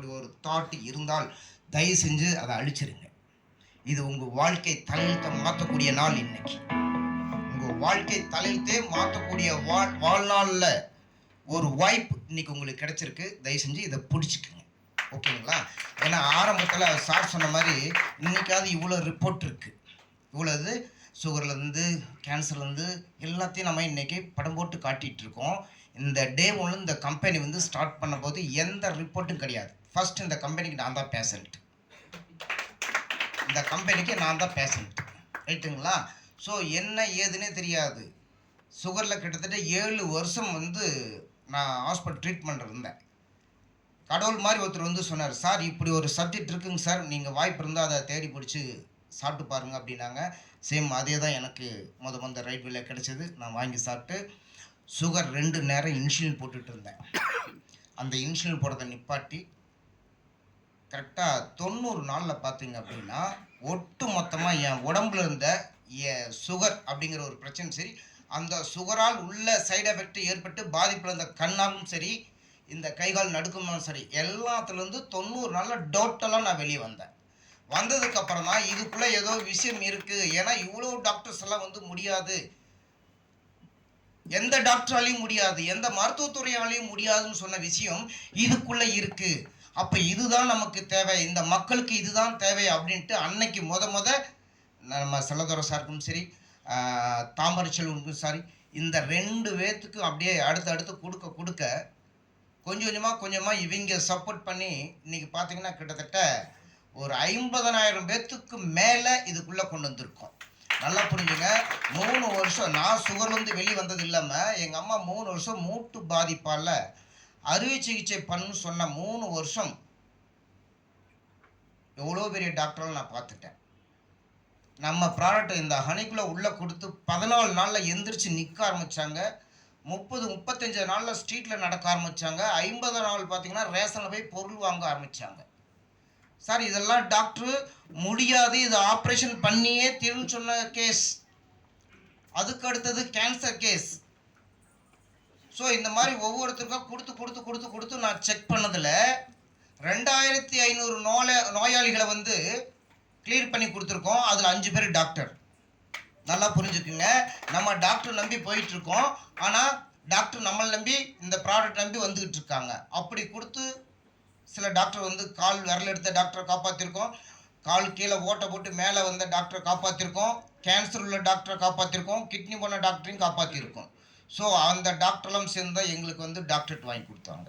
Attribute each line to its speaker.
Speaker 1: அப்படி ஒரு தாட் இருந்தால் தயவு செஞ்சு அதை அழிச்சிருங்க. இது உங்கள் வாழ்க்கை தலையெழுத்தை மாற்றக்கூடிய நாள். இன்னைக்கு உங்கள் வாழ்க்கை தலையெழுத்தே மாற்றக்கூடிய வாழ்நாளில் ஒரு வாய்ப்பு இன்னைக்கு உங்களுக்கு கிடைச்சிருக்கு. தயவு செஞ்சு இதை பிடிச்சிக்குங்க. ஓகேங்களா? ஏன்னா ஆரம்பத்தில் சார் சொன்ன மாதிரி இன்னைக்காவது இவ்வளோ ரிப்போர்ட் இருக்குது, இவ்வளோ இது சுகர்லேருந்து கேன்சர்லேருந்து எல்லாத்தையும் நம்ம இன்றைக்கி படம் போட்டு காட்டிகிட்டு இருக்கோம். இந்த டே ஒன்று இந்த கம்பெனி வந்து ஸ்டார்ட் பண்ணும்போது எந்த ரிப்போர்ட்டும் கிடையாது. ஃபர்ஸ்ட் இந்த கம்பெனிக்கு நான் தான் பேஷண்ட், இந்த கம்பெனிக்கு நான் தான் பேஷண்ட், ரைட்டுங்களா? ஸோ என்ன ஏதுன்னே தெரியாது. சுகரில் கிட்டத்தட்ட 7 வருஷம் வந்து நான் ஹாஸ்பிட்டல் ட்ரீட்மெண்ட் இருந்தேன். கடவுள் மாதிரி ஒருத்தர் வந்து சொன்னார், சார் இப்படி ஒரு சப்ஜெக்ட் இருக்குங்க சார், நீங்கள் வாய்ப்பு இருந்தால் அதை தேடி பிடிச்சி சாப்பிட்டு பாருங்கள் அப்படின்னாங்க. சேம் அதே தான் எனக்கு முத ரைட் வேல கிடச்சிது. நான் வாங்கி சாப்பிட்டு சுகர் 2 நேரம் இன்சுலின் போட்டுட்டு இருந்தேன். அந்த இன்சுலின் போடுறதை நிப்பாட்டி கரெக்டாக 90 நாளில் பார்த்தீங்க அப்படின்னா ஒட்டு மொத்தமாக என் உடம்புல இருந்த சுகர் அப்படிங்கிற ஒரு பிரச்சனை சரி, அந்த சுகரால் உள்ள சைடு எஃபெக்ட் ஏற்பட்டு பாதிப்பில் இருந்த கண்ணாலும் சரி, இந்த கைகால் நடுக்கமும் சரி, எல்லாத்துலேருந்து 90 நாளில் டோட்டலாக நான் வெளியே வந்தேன். வந்ததுக்கு அப்புறம் தான் இதுக்குள்ளே ஏதோ விஷயம் இருக்குது. ஏன்னா இவ்வளோ டாக்டர்ஸ் எல்லாம் வந்து முடியாது, எந்த டாக்டராலையும் முடியாது, எந்த மருத்துவத்துறையாலையும் முடியாதுன்னு சொன்ன விஷயம் இதுக்குள்ளே இருக்குது. அப்போ இதுதான் நமக்கு தேவை, இந்த மக்களுக்கு இதுதான் தேவை அப்படின்ட்டு அன்னைக்கு முத நம்ம செல்லதுரை சாருக்கும் சரி, தாமரைச்செல்வனுக்கும் சரி, இந்த 2 பேத்துக்கும் அப்படியே அடுத்து கொடுக்க கொஞ்சமாக இவங்க சப்போர்ட் பண்ணி இன்னைக்கு பார்த்தீங்கன்னா கிட்டத்தட்ட ஒரு 50,000 பேத்துக்கு மேலே இதுக்குள்ளே கொண்டு வந்திருக்கோம். நல்லா புரிஞ்சுங்க. 3 வருஷம் நான் சுகர்லேருந்து வெளியே வந்தது இல்லாமல் எங்கள் அம்மா 3 வருஷம் மூட்டு பாதிப்பால் அறுவை சிகிச்சை பண்ணு சொன்ன 3 வருஷம் எவ்வளோ பெரிய டாக்டரால் நான் பார்த்துட்டேன். நம்ம ப்ராடக்ட் இந்த ஹனிக்குள்ளே உள்ளே கொடுத்து 14 நாளில் எந்திரிச்சு நிற்க ஆரம்பித்தாங்க. 30-35 நாளில் ஸ்ட்ரீட்டில் நடக்க ஆரம்பித்தாங்க. 50 நாள் பார்த்தீங்கன்னா ரேஷனில் போய் பொருள் வாங்க ஆரம்பித்தாங்க. சார் இதெல்லாம் டாக்டரு முடியாது, இது ஆப்ரேஷன் பண்ணியே தீர்வுன்னு சொன்ன கேஸ். அதுக்கு அடுத்தது கேன்சர் கேஸ். ஸோ இந்த மாதிரி ஒவ்வொருத்தருக்கும் கொடுத்து நான் செக் பண்ணதில் 2500 நோயாளிகளை வந்து கிளியர் பண்ணி கொடுத்துருக்கோம். அதில் 5 பேர் டாக்டர். நல்லா புரிஞ்சுக்குங்க. நம்ம டாக்டர் நம்பி போயிட்டுருக்கோம், ஆனால் டாக்டர் நம்மளை நம்பி இந்த ப்ராடக்ட் நம்பி வந்துக்கிட்டு இருக்காங்க. அப்படி கொடுத்து சில டாக்டர் வந்து கால் விரல் எடுத்த டாக்டரை காப்பாற்றிருக்கோம், கால் கீழே ஓட்டை போட்டு மேலே வந்த டாக்டரை காப்பாற்றிருக்கோம், கேன்சர் உள்ள டாக்டரை காப்பாற்றிருக்கோம், கிட்னி போன டாக்டரையும் காப்பாற்றிருக்கோம். ஸோ அந்த டாக்டர்லாம் சேர்ந்து தான் எங்களுக்கு வந்து டாக்டரேட் வாங்கி கொடுத்தாங்க.